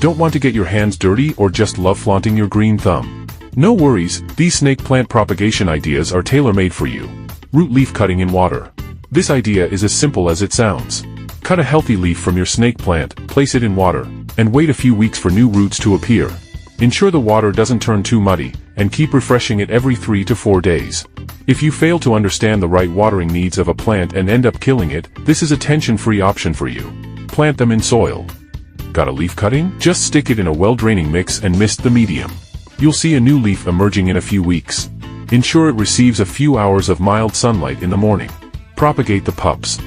Don't want to get your hands dirty or just love flaunting your green thumb? No worries, these snake plant propagation ideas are tailor-made for you. Root leaf cutting in water. This idea is as simple as it sounds. Cut a healthy leaf from your snake plant, place it in water, and wait a few weeks for new roots to appear. Ensure the water doesn't turn too muddy, and keep refreshing it every 3 to 4 days. If you fail to understand the right watering needs of a plant and end up killing it, this is a tension-free option for you. Plant them in soil. Got a leaf cutting? Just stick it in a well-draining mix and mist the medium. You'll see a new leaf emerging in a few weeks. Ensure it receives a few hours of mild sunlight in the morning. Propagate the pups.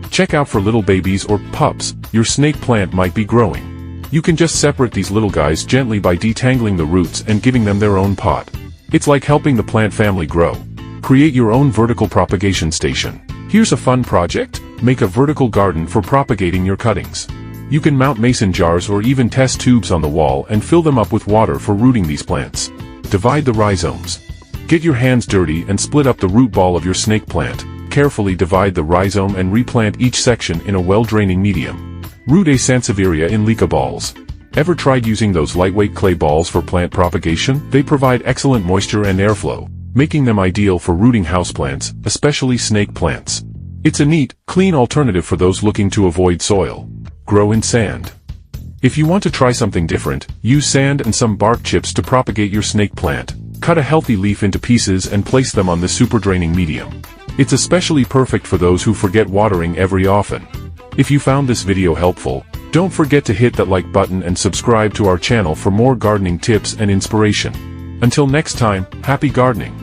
Check out for little babies or pups your snake plant might be growing. You can just separate these little guys gently by detangling the roots and giving them their own pot. It's like helping the plant family grow. Create your own vertical propagation station. Here's a fun project: make a vertical garden for propagating your cuttings. You can mount mason jars or even test tubes on the wall and fill them up with water for rooting these plants. Divide the rhizomes. Get your hands dirty and split up the root ball of your snake plant. Carefully divide the rhizome and replant each section in a well-draining medium. Root a Sansevieria in leca balls. Ever tried using those lightweight clay balls for plant propagation? They provide excellent moisture and airflow, making them ideal for rooting houseplants, especially snake plants. It's a neat, clean alternative for those looking to avoid soil. Grow in sand. If you want to try something different, use sand and some bark chips to propagate your snake plant. Cut a healthy leaf into pieces and place them on the super draining medium. It's especially perfect for those who forget watering every often. If you found this video helpful, don't forget to hit that like button and subscribe to our channel for more gardening tips and inspiration. Until next time, happy gardening!